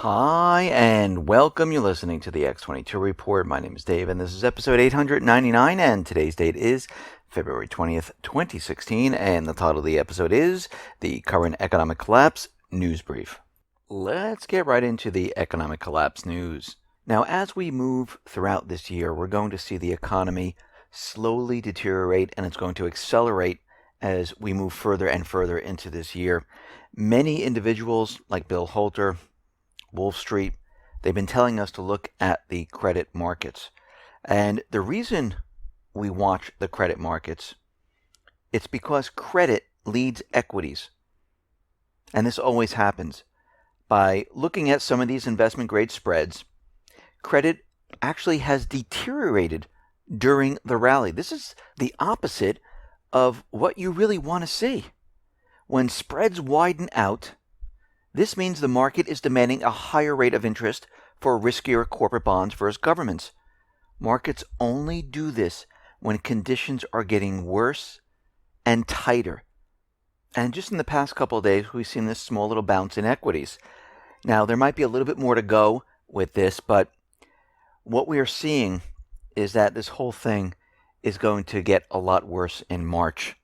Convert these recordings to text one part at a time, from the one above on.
Hi, and welcome. You're listening to the X22 Report. My name is Dave, and this is episode 899, and today's date is February 20th, 2016, and the title of the episode is The Current Economic Collapse News Brief. Let's get right into the economic collapse news. Now, as we move throughout this year, we're going to see the economy slowly deteriorate, and it's going to accelerate as we move further and further into this year. Many individuals, like Bill Holter, Wall Street, they've been telling us to look at the credit markets. And the reason we watch the credit markets, it's because credit leads equities. And this always happens. By looking at some of these investment grade spreads, credit actually has deteriorated during the rally. This is the opposite of what you really want to see. When spreads widen out, this means the market is demanding a higher rate of interest for riskier corporate bonds versus governments. Markets only do this when conditions are getting worse and tighter. And just in the past couple of days, we've seen this small little bounce in equities. Now, there might be a little bit more to go with this, but what we are seeing is that this whole thing is going to get a lot worse in March.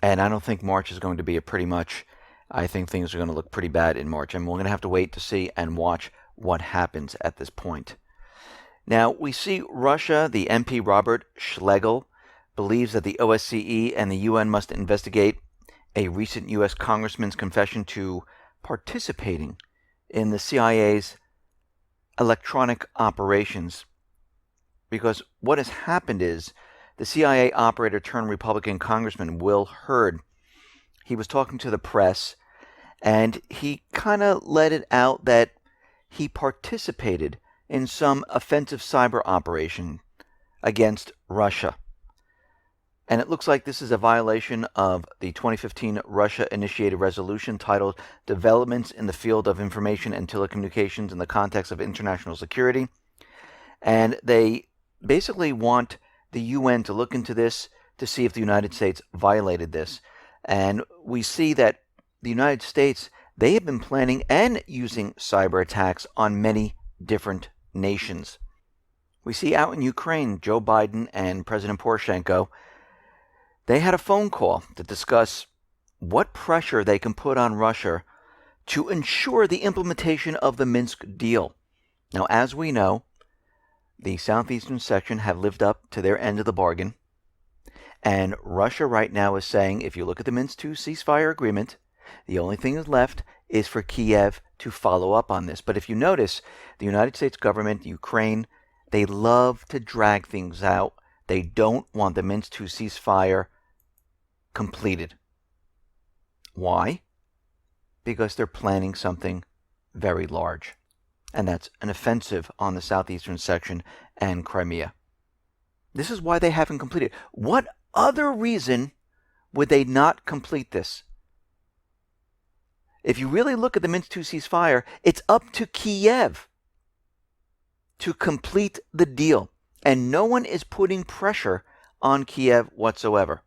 And I don't think March is going to be a pretty much. I think things are going to look pretty bad in March, and we're going to have to wait to see and watch what happens at this point. Now, we see Russia. The MP Robert Schlegel believes that the OSCE and the UN must investigate a recent U.S. congressman's confession to participating in the CIA's electronic operations. Because what has happened is the CIA operator turned Republican Congressman Will Hurd, he was talking to the press, and he kind of let it out that he participated in some offensive cyber operation against Russia. And it looks like this is a violation of the 2015 Russia-initiated resolution titled Developments in the Field of Information and Telecommunications in the Context of International Security. And they basically want the UN to look into this to see if the United States violated this. And we see that the United States, they have been planning and using cyber attacks on many different nations. We see out in Ukraine, Joe Biden and President Poroshenko, they had a phone call to discuss what pressure they can put on Russia to ensure the implementation of the Minsk deal. Now, as we know, the southeastern section have lived up to their end of the bargain. And Russia right now is saying, if you look at the Minsk II ceasefire agreement, the only thing that's left is for Kiev to follow up on this. But if you notice, the United States government, Ukraine, they love to drag things out. They don't want the Minsk II ceasefire completed. Why? Because they're planning something very large. And that's an offensive on the southeastern section and Crimea. This is why they haven't completed. What other reason would they not complete this? If you really look at the Minsk II ceasefire, it's up to Kiev to complete the deal. And no one is putting pressure on Kiev whatsoever.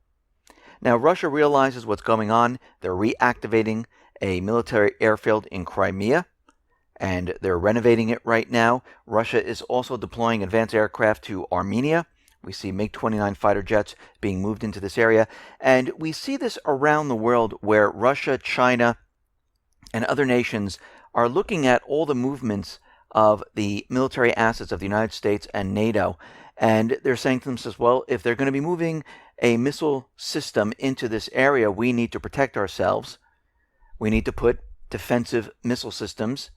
Now, Russia realizes what's going on. They're reactivating a military airfield in Crimea, and they're renovating it right now. Russia is also deploying advanced aircraft to Armenia. We see MiG-29 fighter jets being moved into this area. And we see this around the world where Russia, China, and other nations are looking at all the movements of the military assets of the United States and NATO. And they're saying to themselves, well, if they're going to be moving a missile system into this area, we need to protect ourselves. We need to put defensive missile systems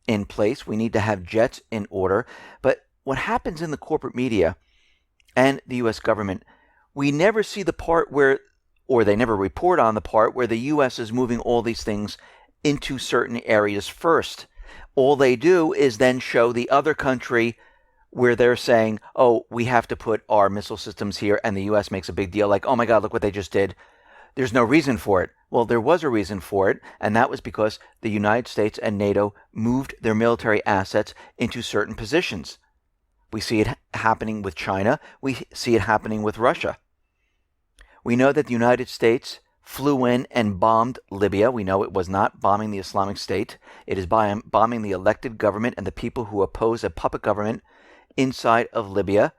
in place. We need to have jets in order. But what happens in the corporate media and the U.S. government, we never see the part where, or they never report on the part where the U.S. is moving all these things into certain areas first. All they do is then show the other country where they're saying, oh, we have to put our missile systems here, and the U.S. makes a big deal like, oh my God, look what they just did. There's no reason for it. Well, there was a reason for it, and that was because the United States and NATO moved their military assets into certain positions. We see it happening with China. We see it happening with Russia. We know that the United States flew in and bombed Libya. We know it was not bombing the Islamic State. It is bombing the elected government and the people who oppose a puppet government inside of Libya.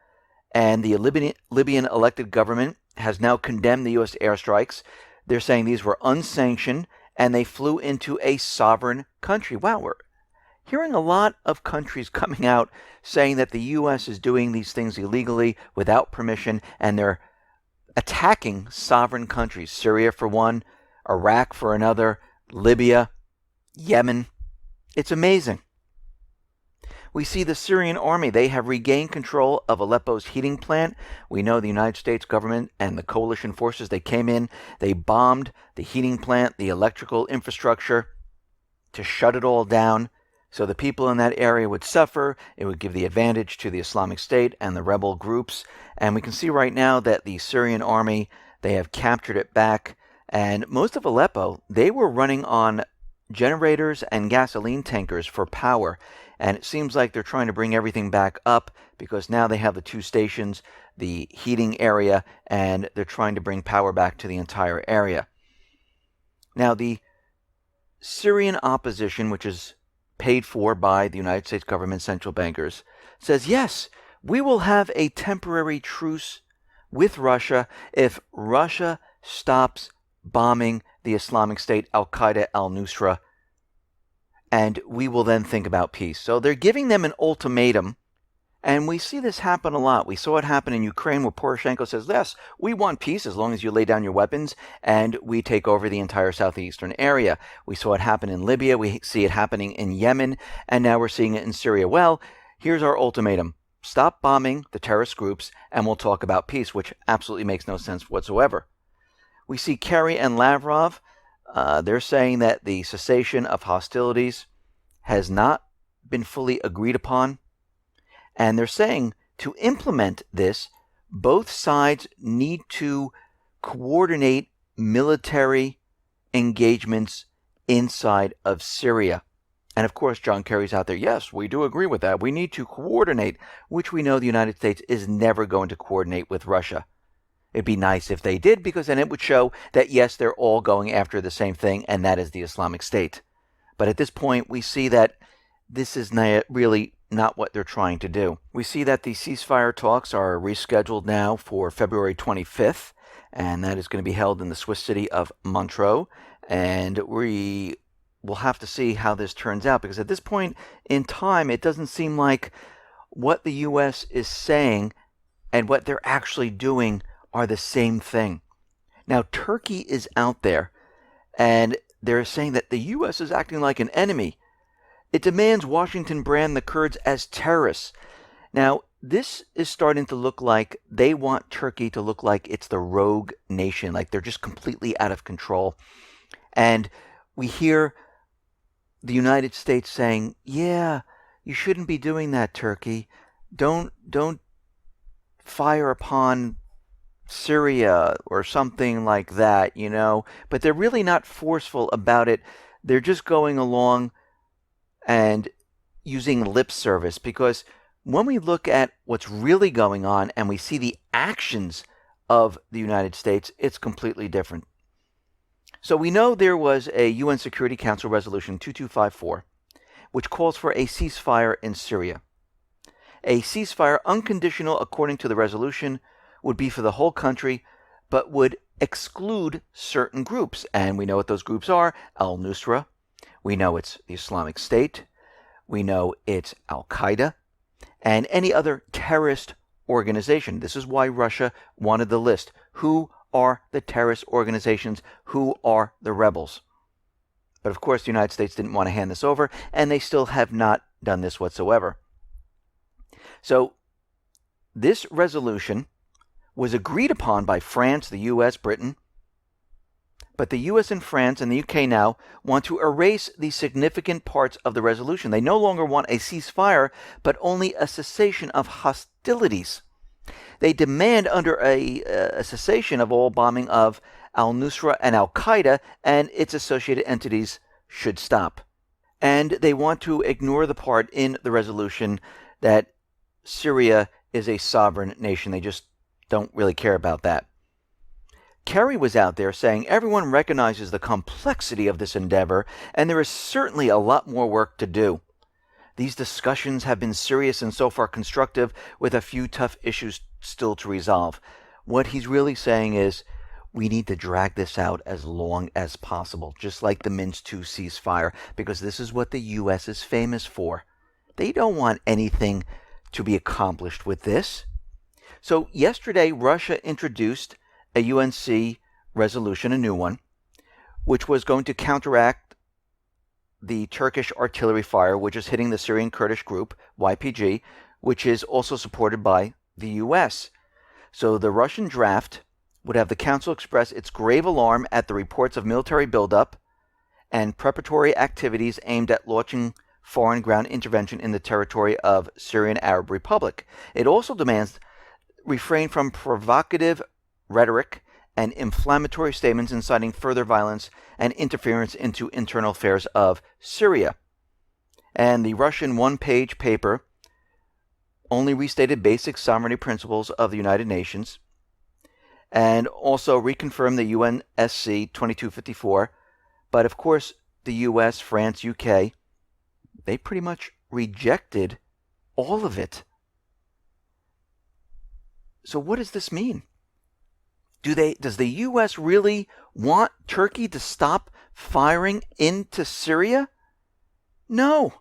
And the Libyan elected government has now condemned the U.S. airstrikes. They're saying these were unsanctioned and they flew into a sovereign country. Wow, we're hearing a lot of countries coming out saying that the U.S. is doing these things illegally without permission, and they're attacking sovereign countries. Syria for one, Iraq for another, Libya, Yemen. It's amazing. We see the Syrian army. They have regained control of Aleppo's heating plant. We know the United States government and the coalition forces, they came in, they bombed the heating plant, the electrical infrastructure to shut it all down so the people in that area would suffer. It would give the advantage to the Islamic State and the rebel groups. And we can see right now that the Syrian army, they have captured it back. And most of Aleppo, they were running on generators and gasoline tankers for power. And it seems like they're trying to bring everything back up because now they have the two stations, the heating area, and they're trying to bring power back to the entire area. Now, the Syrian opposition, which is paid for by the United States government central bankers, says, yes, we will have a temporary truce with Russia if Russia stops bombing the Islamic State, Al-Qaeda, al-Nusra, and we will then think about peace. So they're giving them an ultimatum, and we see this happen a lot. We saw it happen in Ukraine where Poroshenko says, yes, we want peace as long as you lay down your weapons and we take over the entire southeastern area. We saw it happen in Libya. We see it happening in Yemen, and now we're seeing it in Syria. Well, here's our ultimatum. Stop bombing the terrorist groups and we'll talk about peace, which absolutely makes no sense whatsoever. We see Kerry and Lavrov. They're saying that the cessation of hostilities has not been fully agreed upon. And they're saying to implement this, both sides need to coordinate military engagements inside of Syria. And of course, John Kerry's out there, yes, we do agree with that. We need to coordinate, which we know the United States is never going to coordinate with Russia. It'd be nice if they did, because then it would show that, yes, they're all going after the same thing, and that is the Islamic State. But at this point, we see that this is really not what they're trying to do. We see that the ceasefire talks are rescheduled now for February 25th, and that is going to be held in the Swiss city of Montreux. And we will have to see how this turns out, because at this point in time, it doesn't seem like what the U.S. is saying and what they're actually doing are the same thing. Now, Turkey is out there, and they're saying that the U.S. is acting like an enemy. It demands Washington brand the Kurds as terrorists. Now, this is starting to look like they want Turkey to look like it's the rogue nation, like they're just completely out of control. And we hear the United States saying, yeah, you shouldn't be doing that, Turkey. Don't fire upon Syria or something like that, you know. But they're really not forceful about it. They're just going along and using lip service, because when we look at what's really going on and we see the actions of the United States, it's completely different. So we know there was a UN Security Council Resolution 2254, which calls for a ceasefire in Syria. A ceasefire, unconditional according to the resolution, would be for the whole country, but would exclude certain groups. And we know what those groups are. Al-Nusra. We know it's the Islamic State. We know it's Al-Qaeda. And any other terrorist organization. This is why Russia wanted the list. Who are the terrorist organizations? Who are the rebels? But of course, the United States didn't want to hand this over, and they still have not done this whatsoever. So this resolution was agreed upon by France, the U.S., Britain. But the U.S. and France and the U.K. now want to erase the significant parts of the resolution. They no longer want a ceasefire, but only a cessation of hostilities. They demand under a cessation of all bombing of al-Nusra and al-Qaeda, and its associated entities should stop. And they want to ignore the part in the resolution that Syria is a sovereign nation. They just don't really care about that. Kerry was out there saying everyone recognizes the complexity of this endeavor, and there is certainly a lot more work to do. These discussions have been serious and so far constructive, with a few tough issues still to resolve. What he's really saying is we need to drag this out as long as possible, just like the Minsk II ceasefire, because this is what the U.S. is famous for. They don't want anything to be accomplished with this. So yesterday, Russia introduced a UNC resolution, a new one, which was going to counteract the Turkish artillery fire, which is hitting the Syrian Kurdish group, YPG, which is also supported by the U.S. So the Russian draft would have the Council express its grave alarm at the reports of military buildup and preparatory activities aimed at launching foreign ground intervention in the territory of Syrian Arab Republic. It also demands refrain from provocative rhetoric and inflammatory statements inciting further violence and interference into internal affairs of Syria. And the Russian one-page paper only restated basic sovereignty principles of the United Nations and also reconfirmed the UNSC 2254. But of course, the US, France, UK, they pretty much rejected all of it. So what does this mean? Does the U.S. really want Turkey to stop firing into Syria? No,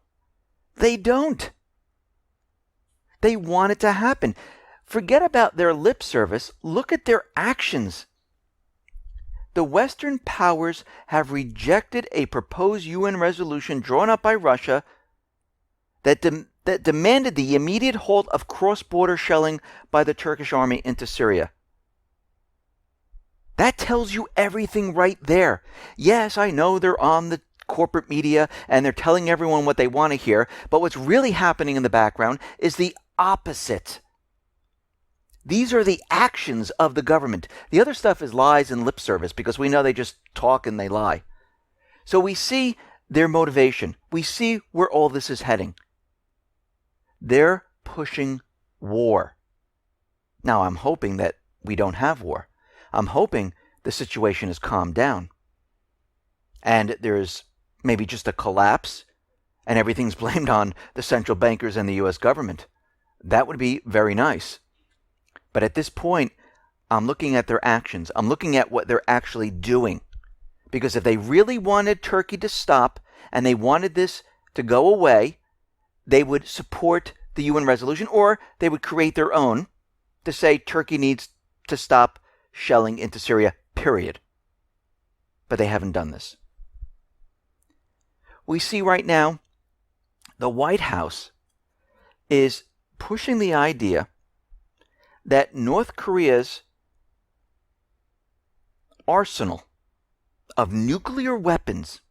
they don't. They want it to happen. Forget about their lip service. Look at their actions. The Western powers have rejected a proposed UN resolution drawn up by Russia that demanded the immediate halt of cross-border shelling by the Turkish army into Syria. That tells you everything right there. Yes, I know they're on the corporate media and they're telling everyone what they want to hear, but what's really happening in the background is the opposite. These are the actions of the government. The other stuff is lies and lip service because we know they just talk and they lie. So we see their motivation. We see where all this is heading. They're pushing war. Now, I'm hoping that we don't have war. I'm hoping the situation is calmed down and there's maybe just a collapse and everything's blamed on the central bankers and the U.S. government. That would be very nice. But at this point, I'm looking at their actions. I'm looking at what they're actually doing. Because if they really wanted Turkey to stop and they wanted this to go away, they would support the UN resolution or they would create their own to say Turkey needs to stop shelling into Syria, period. But they haven't done this. We see right now the White House is pushing the idea that North Korea's arsenal of nuclear weapons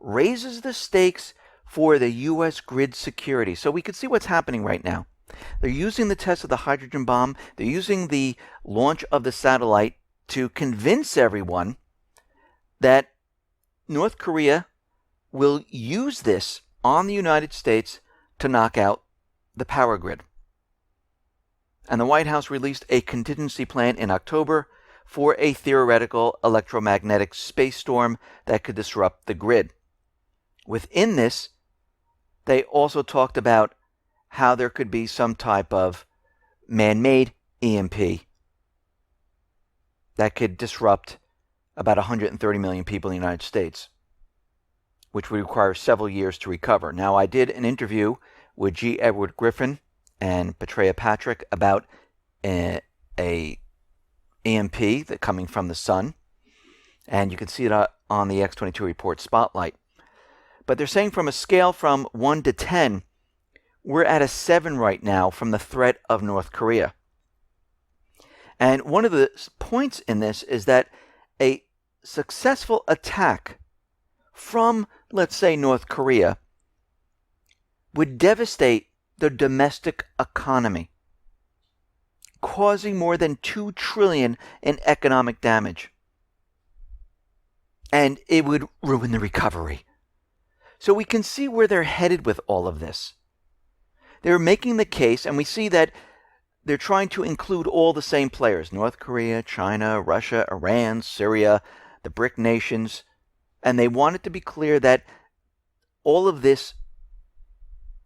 raises the stakes for the U.S. grid security. So we can see what's happening right now. They're using the test of the hydrogen bomb. They're using the launch of the satellite to convince everyone that North Korea will use this on the United States to knock out the power grid. And the White House released a contingency plan in October for a theoretical electromagnetic space storm that could disrupt the grid. Within this, they also talked about how there could be some type of man-made EMP that could disrupt about 130 million people in the United States, which would require several years to recover. Now, I did an interview with G. Edward Griffin and Petrea Patrick about a EMP that coming from the sun, and you can see it on the X22 Report Spotlight. But they're saying from a scale from 1 to 10, we're at a 7 right now from the threat of North Korea. And one of the points in this is that a successful attack from, let's say, North Korea would devastate the domestic economy, causing more than $2 trillion in economic damage. And it would ruin the recovery. So we can see where they're headed with all of this. They're making the case, and we see that they're trying to include all the same players: North Korea, China, Russia, Iran, Syria, the BRIC nations. And they want it to be clear that all of this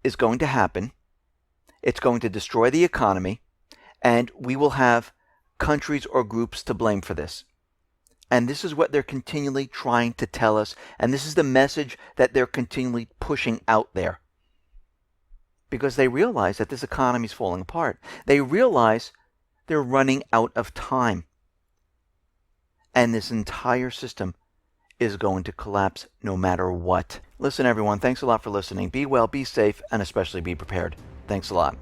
is going to happen. It's going to destroy the economy, and we will have countries or groups to blame for this. And this is what they're continually trying to tell us, and this is the message that they're continually pushing out there. Because they realize that this economy is falling apart. They realize they're running out of time. And this entire system is going to collapse no matter what. Listen, everyone, thanks a lot for listening. Be well, be safe, and especially be prepared. Thanks a lot.